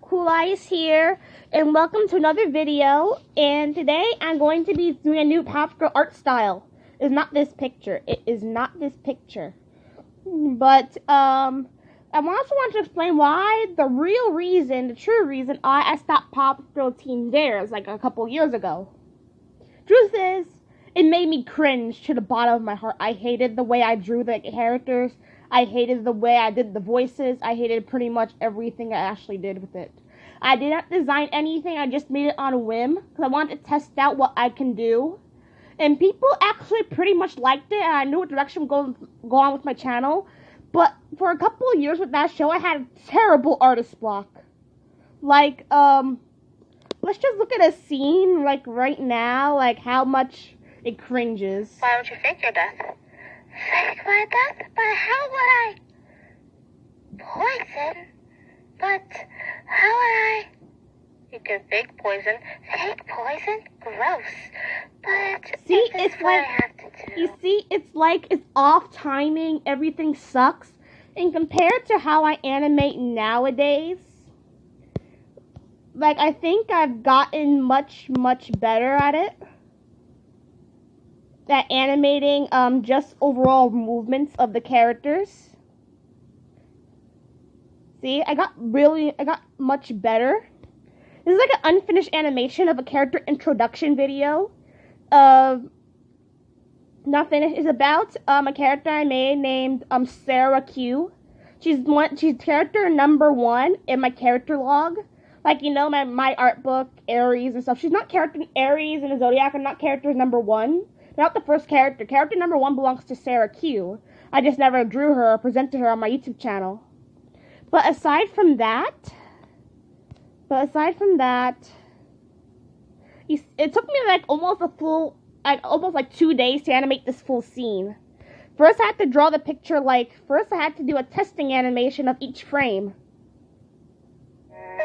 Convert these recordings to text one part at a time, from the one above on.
Cool Eyes here, and welcome to another video. And today I'm going to be doing a new Powerpuff Girl art style. It's not this picture. It is not this picture. But I also want to explain why the true reason I stopped Powerpuff Girl Teen Dares like a couple years ago. Truth is, it made me cringe to the bottom of my heart. I hated the way I drew the characters. I hated the way I did the voices. I hated pretty much everything I actually did with it. I did not design anything. I just made it on a whim because I wanted to test out what I can do. And people actually pretty much liked it, and I knew what direction go on with my channel. But for a couple of years with that show, I had a terrible artist block. Like, let's just look at a scene, like, right now, like, how much it cringes. Why don't you fake your death? Fake my death? But how would I? Poison? But how would I? You can fake poison. Fake poison? Gross. But see, it's what I have to do. You see, it's like it's off timing. Everything sucks. And compared to how I animate nowadays, like, I think I've gotten much better at it. At animating just overall movements of the characters. See, I got much better. This is like an unfinished animation of a character introduction video. Not finished. It's about a character I made named Sarah Q. She's character number 1 in my character log. Like, you know, my art book, Aries and stuff. She's not character Aries and the Zodiac, and not character number 1. They're not the first character. Character number 1 belongs to Sarah Q. I just never drew her or presented her on my YouTube channel. But aside from that, it took me like almost 2 days to animate this full scene. First, I had to draw the picture I had to do a testing animation of each frame.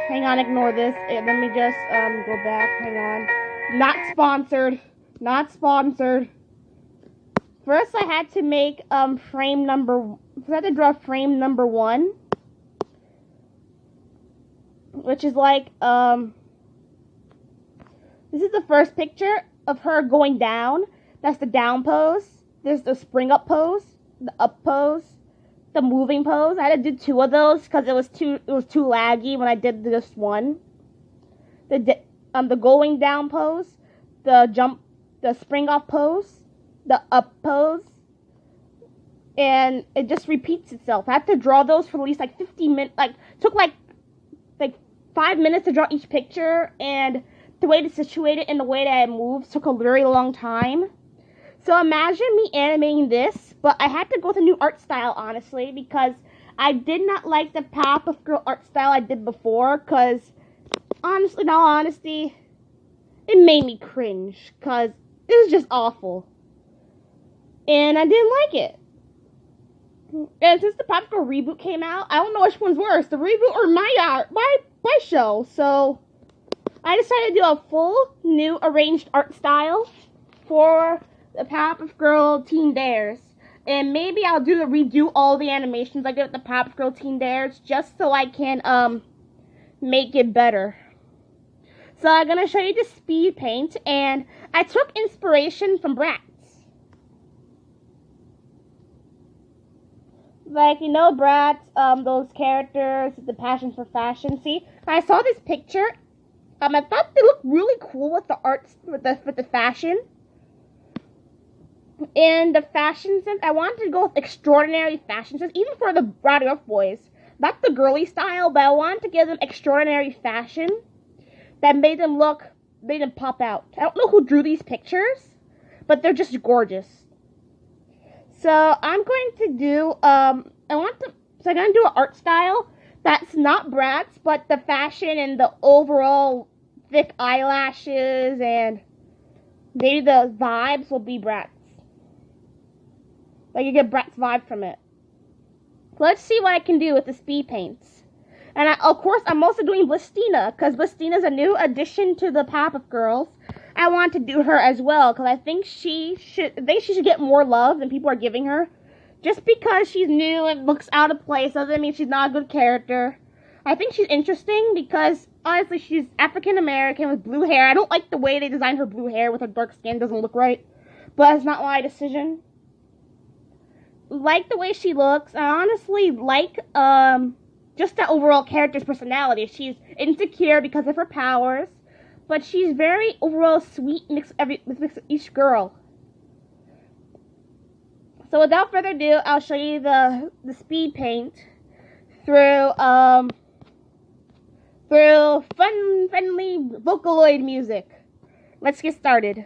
Hang on, ignore this. Let me just go back. Hang on. Not sponsored. First, I had to make I had to draw frame number 1, which is like this is the first picture of her going down. That's the down pose. There's the spring up pose, the up pose, the moving pose. I had to do 2 of those because it was too laggy when I did just one. The going down pose, the spring off pose, the up pose, and it just repeats itself. I have to draw those for at least like 50 minutes. Took like 5 minutes to draw each picture, and the way to situate it and the way that it moves took a very long time. So imagine me animating this, but I had to go with a new art style, honestly, because I did not like the Powerpuff Girl art style I did before, because honestly, in all honesty, it made me cringe, because it was just awful. And I didn't like it. And since the Powerpuff Girl reboot came out, I don't know which one's worse, the reboot or my show. So I decided to do a full new arranged art style for the Powerpuff Girl Teen Dares. And maybe I'll redo all the animations I did with the Powerpuff Girl Teen Dares just so I can make it better. So I'm gonna show you the speed paint, and I took inspiration from Bratz. Like, you know, Bratz, those characters, the passion for fashion. See, I saw this picture. I thought they looked really cool with the arts, with the fashion. And the fashion sense, I wanted to go with extraordinary fashion sense, even for the Rowdy Ruff Boys. Not the girly style, but I wanted to give them extraordinary fashion that made them pop out. I don't know who drew these pictures, but they're just gorgeous. So I'm going to do, I'm going to do an art style that's not Bratz, but the fashion and the overall thick eyelashes and maybe the vibes will be Bratz. Like, you get Bratz vibe from it. Let's see what I can do with the speed paints. And of course, I'm also doing Blistina, because Blistina's a new addition to the Powerpuff Girls. I want to do her as well, because I think she should get more love than people are giving her. Just because she's new and looks out of place doesn't mean she's not a good character. I think she's interesting because honestly, she's African American with blue hair. I don't like the way they designed her blue hair with her dark skin. Doesn't look right, but it's not my decision. Like the way she looks. I honestly like just the overall character's personality. She's insecure because of her powers, but she's very overall sweet mixed with each girl. So without further ado, I'll show you the speed paint through friendly Vocaloid music. Let's get started.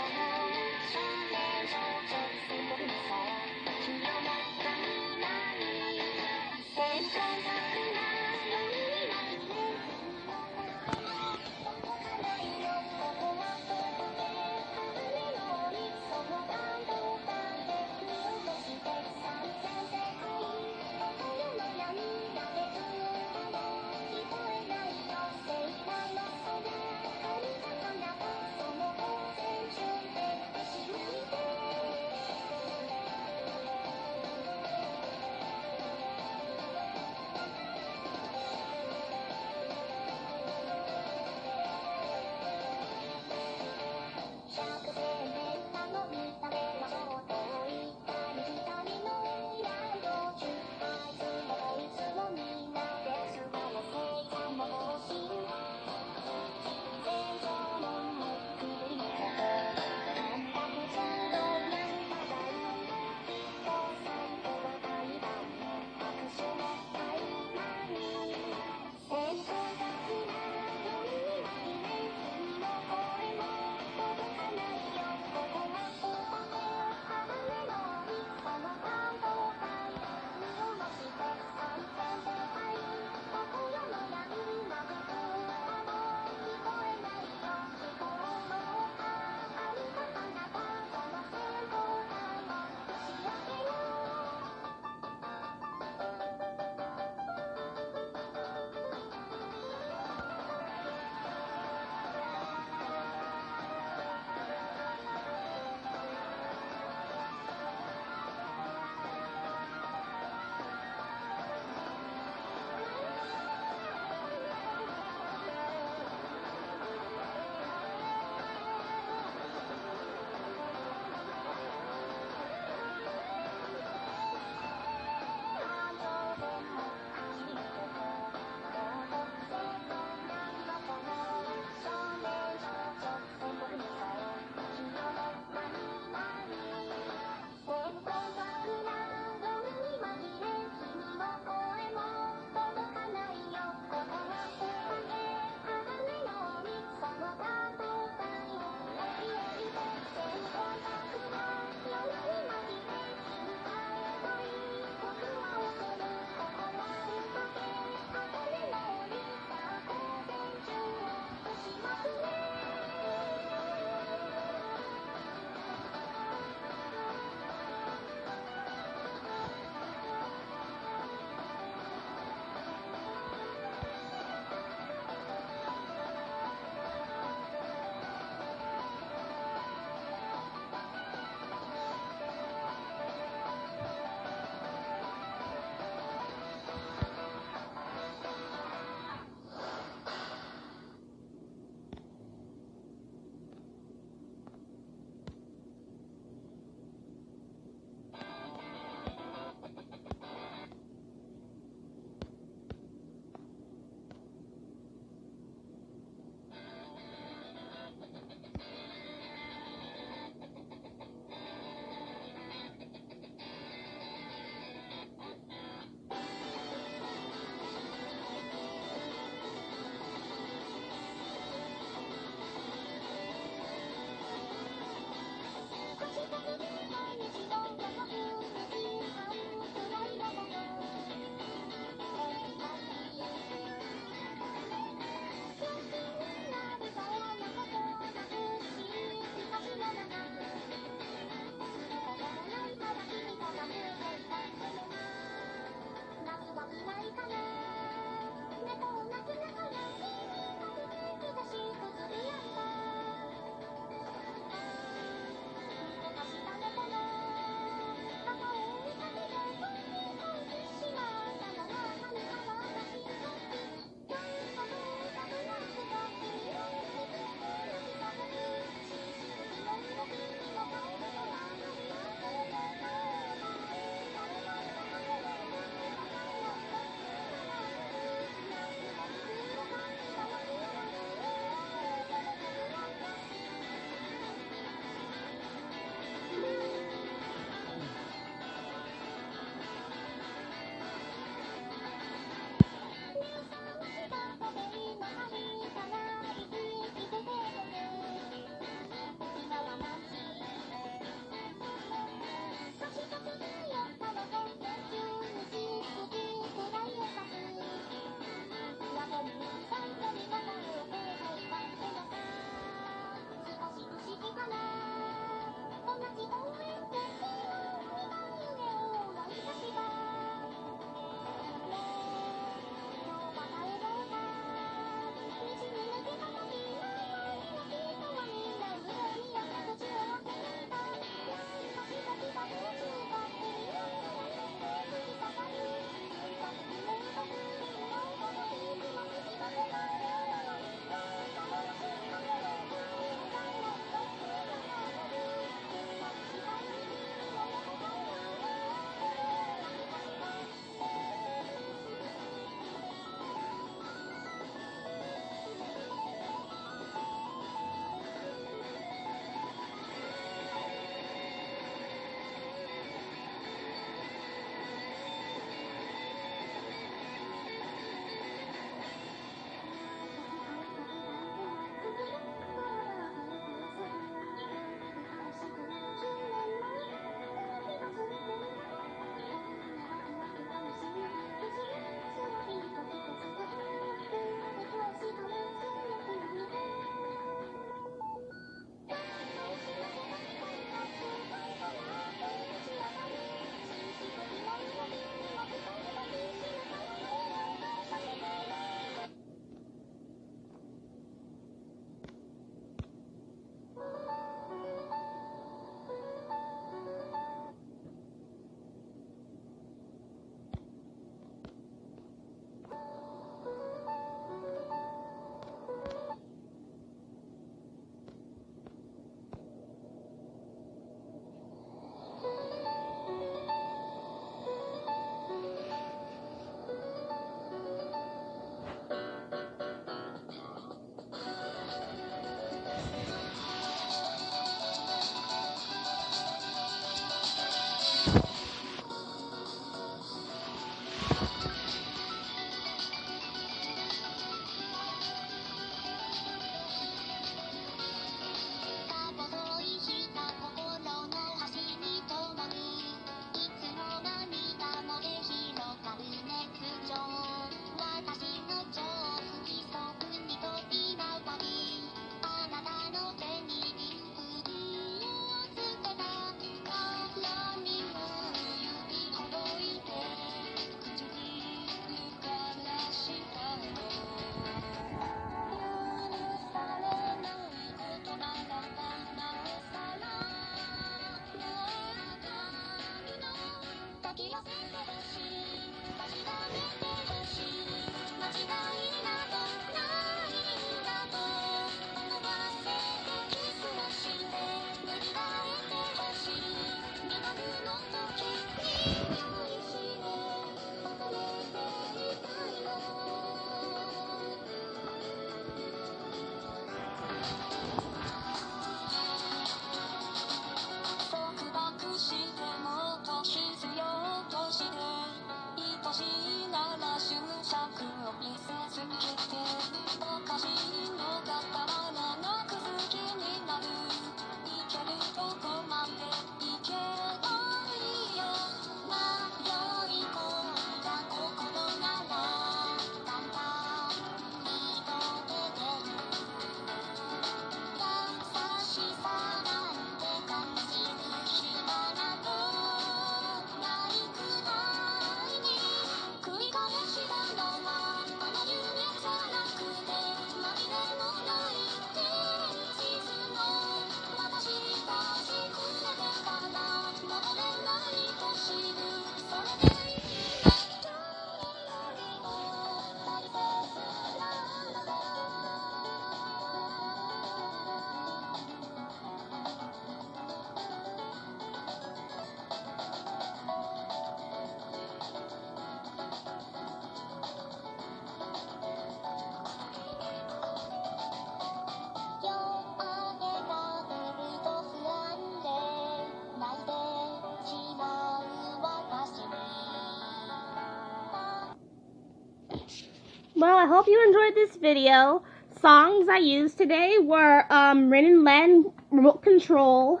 Well, I hope you enjoyed this video. Songs I used today were Rin and Len, Remote Control.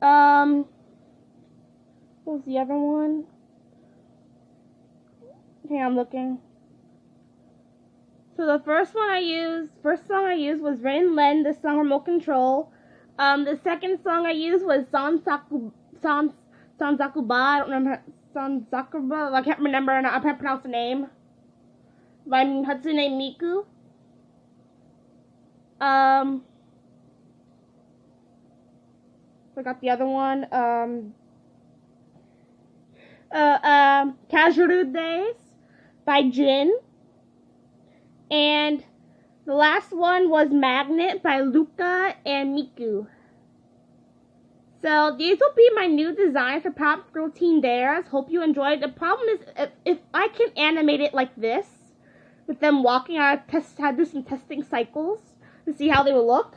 What was the other one? Okay, I'm looking. So the first song I used was Rin and Len, the song Remote Control. The second song I used was Sansakuba. I don't remember. Sansakuba. I can't remember. I can't pronounce the name. By Hatsune Miku. Forgot the other one. Casual Days by Jin. And the last one was Magnet by Luca and Miku. So these will be my new design for Pop Girl Teen Dares. Hope you enjoyed. The problem is if I can animate it like this, with them walking, I had to do some testing cycles to see how they will look.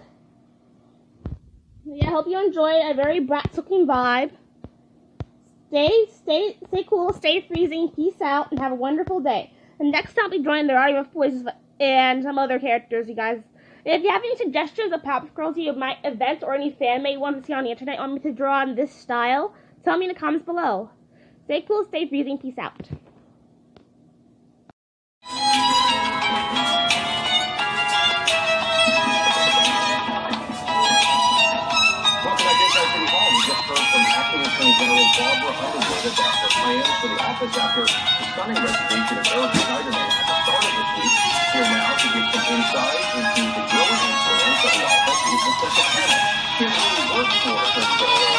Yeah, I hope you enjoyed a very Bratz looking vibe. Stay cool, stay freezing, peace out, and have a wonderful day. And next time we join the Audio Voices and some other characters, you guys. If you have any suggestions of Pop Girls you might events or any fan made you want to see on the internet, want me to draw in this style, tell me in the comments below. Stay cool, stay freezing, peace out. Acting Attorney General Barbara Underwood has asked her plans for the office after the stunning resignation of Eric Schneiderman at the start of this week. Here now to give some insight into the growing influence of the office is Mr. Here's who works for Attorney General